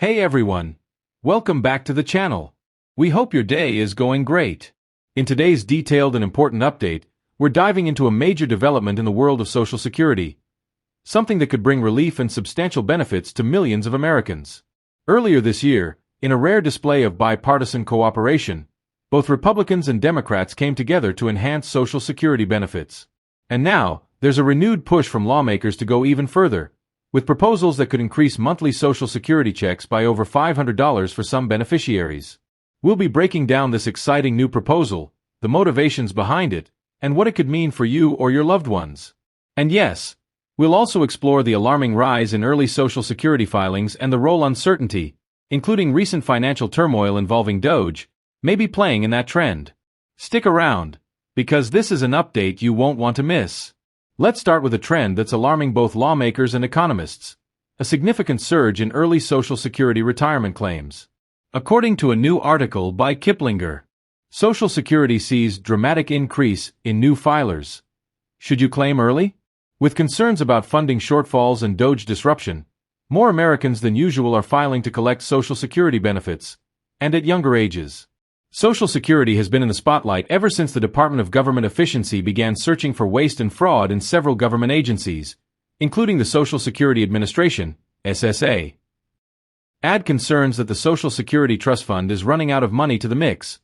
Hey everyone! Welcome back to the channel. We hope your day is going great. In today's detailed and important update, we're diving into a major development in the world of Social Security, something that could bring relief and substantial benefits to millions of Americans. Earlier this year, in a rare display of bipartisan cooperation, both Republicans and Democrats came together to enhance Social Security benefits. And now, there's a renewed push from lawmakers to go even further, with proposals that could increase monthly Social Security checks by over $500 for some beneficiaries. We'll be breaking down this exciting new proposal, the motivations behind it, and what it could mean for you or your loved ones. And yes, we'll also explore the alarming rise in early Social Security filings and the role uncertainty, including recent financial turmoil involving DOGE, may be playing in that trend. Stick around, because this is an update you won't want to miss. Let's start with a trend that's alarming both lawmakers and economists: a significant surge in early Social Security retirement claims. According to a new article by Kiplinger, Social Security sees dramatic increase in new filers. Should you claim early? With concerns about funding shortfalls and DOGE disruption, more Americans than usual are filing to collect Social Security benefits, and at younger ages. Social Security has been in the spotlight ever since the Department of Government Efficiency began searching for waste and fraud in several government agencies, including the Social Security Administration, SSA. Add concerns that the Social Security Trust Fund is running out of money to the mix,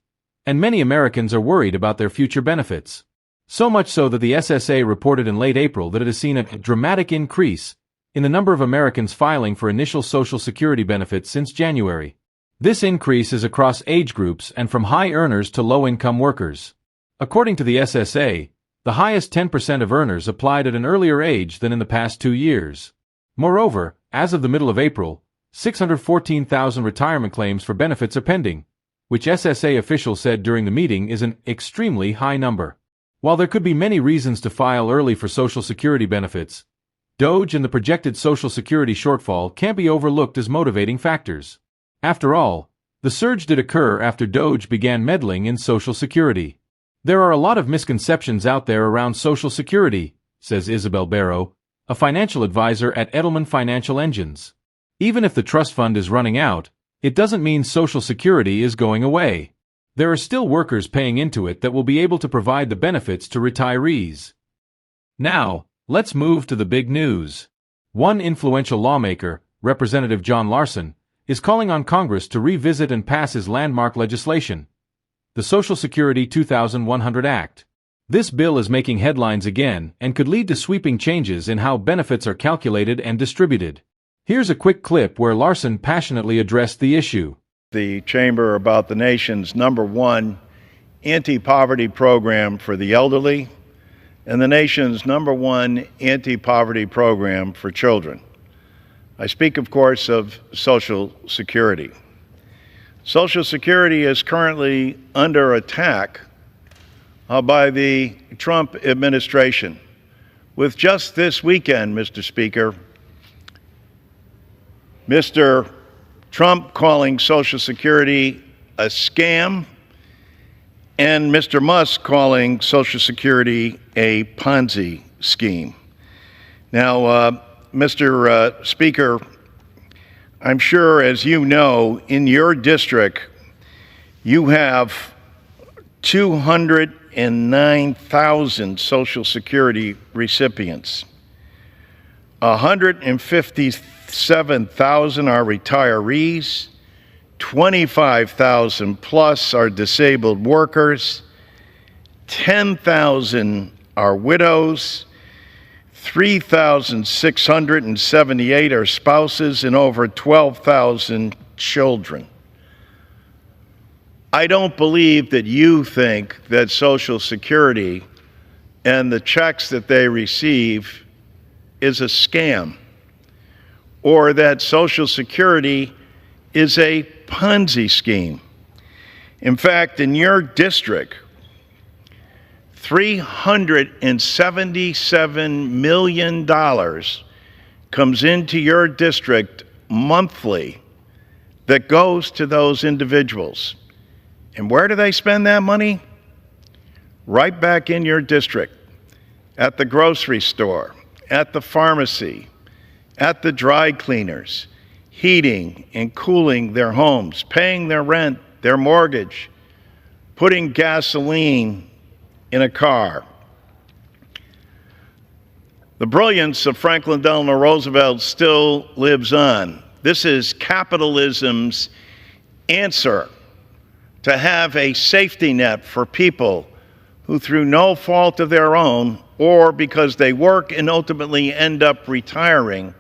and many Americans are worried about their future benefits. So much so that the SSA reported in late April that it has seen a dramatic increase in the number of Americans filing for initial Social Security benefits since January. This increase is across age groups and from high earners to low-income workers. According to the SSA, the highest 10% of earners applied at an earlier age than in the past 2 years. Moreover, as of the middle of April, 614,000 retirement claims for benefits are pending, which SSA officials said during the meeting is an extremely high number. While there could be many reasons to file early for Social Security benefits, DOGE and the projected Social Security shortfall can't be overlooked as motivating factors. After all, the surge did occur after DOGE began meddling in Social Security. There are a lot of misconceptions out there around Social Security, says Isabel Barrow, a financial advisor at Edelman Financial Engines. Even if the trust fund is running out, it doesn't mean Social Security is going away. There are still workers paying into it that will be able to provide the benefits to retirees. Now, let's move to the big news. One influential lawmaker, Representative John Larson, is calling on Congress to revisit and pass his landmark legislation, the Social Security 2100 Act. This bill is making headlines again and could lead to sweeping changes in how benefits are calculated and distributed. Here's a quick clip where Larson passionately addressed the issue. The chamber about the nation's #1 anti-poverty program for the elderly and the nation's #1 anti-poverty program for children. I speak, of course, of Social Security. Social Security is currently under attack by the Trump administration, with just this weekend, Mr. Speaker, Mr. Trump calling Social Security a scam and Mr. Musk calling Social Security a Ponzi scheme. Now, Mr. Speaker, I'm sure, as you know, in your district, you have 209,000 Social Security recipients. 157,000 are retirees, 25,000 plus are disabled workers, 10,000 are widows, 3,678 are spouses, and over 12,000 children. I don't believe that you think that Social Security and the checks that they receive is a scam, or that Social Security is a Ponzi scheme. In fact, in your district, $377 million comes into your district monthly that goes to those individuals. And where do they spend that money? Right back in your district, at the grocery store, at the pharmacy, at the dry cleaners. heating and cooling their homes, paying their rent, their mortgage, putting gasoline in a car. The brilliance of Franklin Delano Roosevelt still lives on. This is capitalism's answer to have a safety net for people who, through no fault of their own, or because they work and ultimately end up retiring,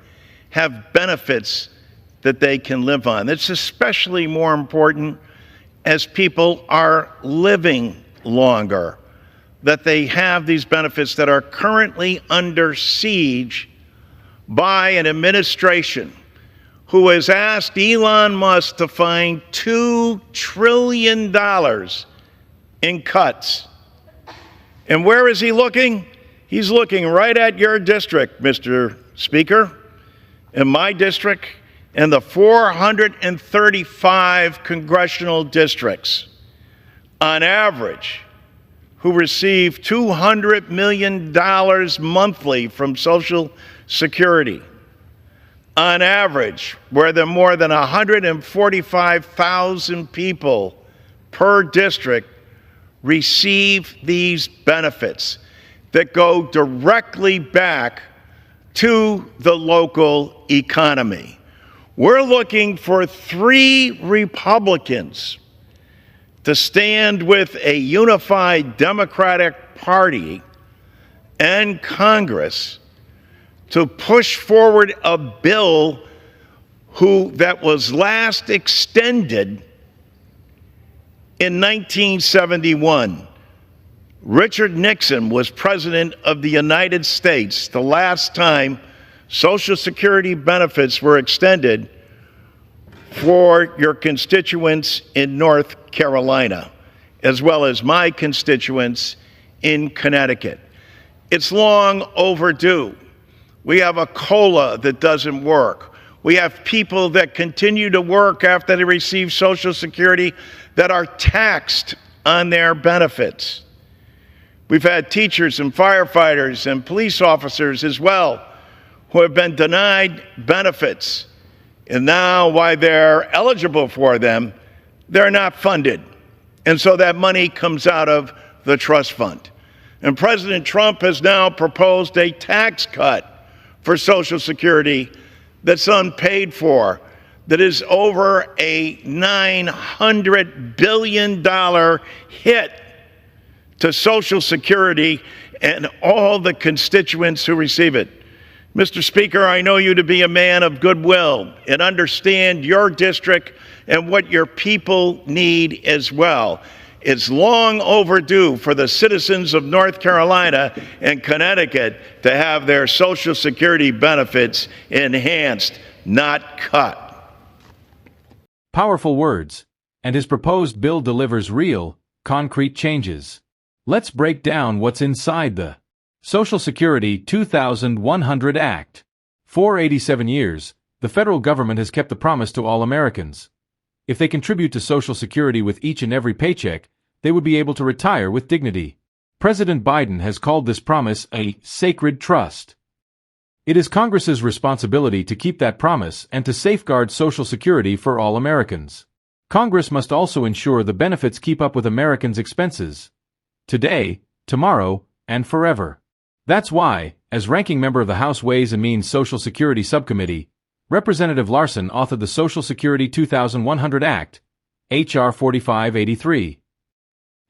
have benefits that they can live on. It's especially more important as people are living longer, that they have these benefits that are currently under siege by an administration who has asked Elon Musk to find $2 trillion in cuts. And where is he looking? He's looking right at your district, Mr. Speaker, in my district, and the 435 congressional districts, on average, who receive $200 million monthly from Social Security. On average, where there are more than 145,000 people per district receive these benefits that go directly back to the local economy. We're looking for 3 Republicans to stand with a unified Democratic Party and Congress to push forward a bill that was last extended in 1971. Richard Nixon was President of the United States the last time Social Security benefits were extended for your constituents in North Carolina, as well as my constituents in Connecticut. It's long overdue. We have a COLA that doesn't work. We have people that continue to work after they receive Social Security that are taxed on their benefits. We've had teachers and firefighters and police officers as well who have been denied benefits. And now, while they're eligible for them, they're not funded. And so that money comes out of the trust fund. And President Trump has now proposed a tax cut for Social Security that's unpaid for, that is over a $900 billion hit to Social Security and all the constituents who receive it. Mr. Speaker, I know you to be a man of goodwill and understand your district and what your people need as well. It's long overdue for the citizens of North Carolina and Connecticut to have their Social Security benefits enhanced, not cut. Powerful words, and his proposed bill delivers real, concrete changes. Let's break down what's inside the Social Security 2100 Act. For 87 years, the federal government has kept the promise to all Americans. If they contribute to Social Security with each and every paycheck, they would be able to retire with dignity. President Biden has called this promise a sacred trust. It is Congress's responsibility to keep that promise and to safeguard Social Security for all Americans. Congress must also ensure the benefits keep up with Americans' expenses. Today, tomorrow, and forever. That's why, as ranking member of the House Ways and Means Social Security Subcommittee, Representative Larson authored the Social Security 2100 Act, H.R. 4583.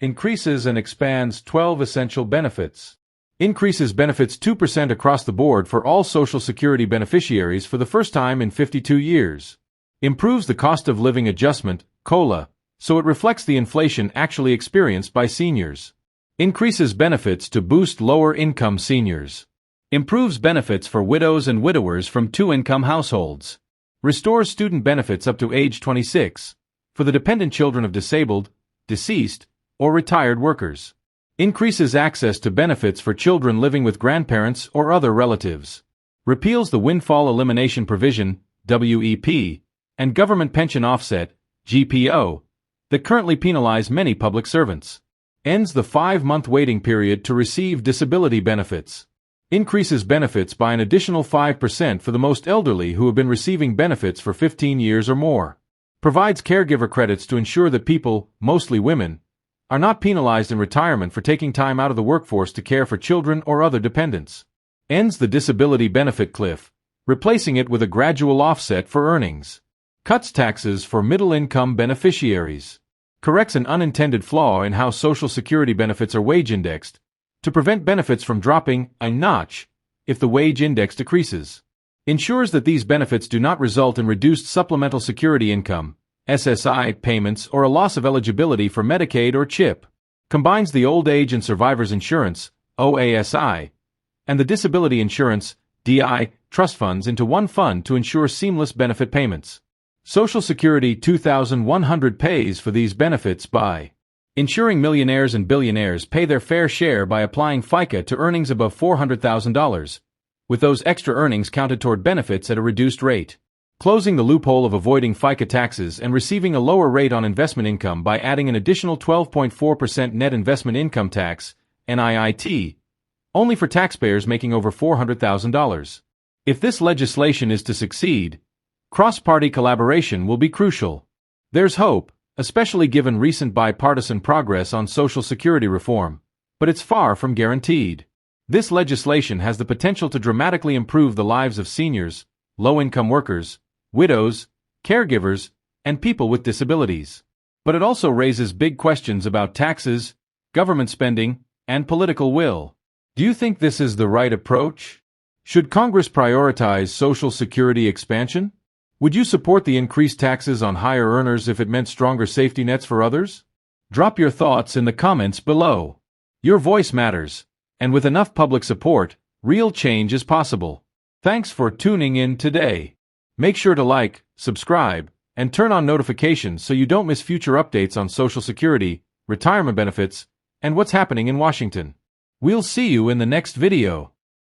Increases and expands 12 essential benefits. Increases benefits 2% across the board for all Social Security beneficiaries for the first time in 52 years. Improves the cost of living adjustment, COLA, so it reflects the inflation actually experienced by seniors. Increases benefits to boost lower-income seniors. Improves benefits for widows and widowers from 2-income households. Restores student benefits up to age 26 for the dependent children of disabled, deceased, or retired workers. Increases access to benefits for children living with grandparents or other relatives. Repeals the windfall elimination provision, WEP, and government pension offset, GPO, that currently penalize many public servants. Ends the 5-month waiting period to receive disability benefits. increases benefits by an additional 5% for the most elderly who have been receiving benefits for 15 years or more, provides caregiver credits to ensure that people, mostly women, are not penalized in retirement for taking time out of the workforce to care for children or other dependents, ends the disability benefit cliff, replacing it with a gradual offset for earnings, cuts taxes for middle-income beneficiaries, corrects an unintended flaw in how Social Security benefits are wage-indexed to prevent benefits from dropping a notch if the wage index decreases, ensures that these benefits do not result in reduced supplemental security income, SSI, payments, or a loss of eligibility for Medicaid or CHIP, combines the Old Age and Survivors Insurance, OASI, and the Disability Insurance, DI, trust funds into one fund to ensure seamless benefit payments. Social Security 2100 pays for these benefits by ensuring millionaires and billionaires pay their fair share by applying FICA to earnings above $400,000, with those extra earnings counted toward benefits at a reduced rate, closing the loophole of avoiding FICA taxes and receiving a lower rate on investment income by adding an additional 12.4% net investment income tax, NIIT, only for taxpayers making over $400,000. If this legislation is to succeed, cross-party collaboration will be crucial. There's hope, especially given recent bipartisan progress on Social Security reform, but it's far from guaranteed. This legislation has the potential to dramatically improve the lives of seniors, low-income workers, widows, caregivers, and people with disabilities. But it also raises big questions about taxes, government spending, and political will. Do you think this is the right approach? Should Congress prioritize Social Security expansion? Would you support the increased taxes on higher earners if it meant stronger safety nets for others? Drop your thoughts in the comments below. Your voice matters, and with enough public support, real change is possible. Thanks for tuning in today. Make sure to like, subscribe, and turn on notifications so you don't miss future updates on Social Security, retirement benefits, and what's happening in Washington. We'll see you in the next video.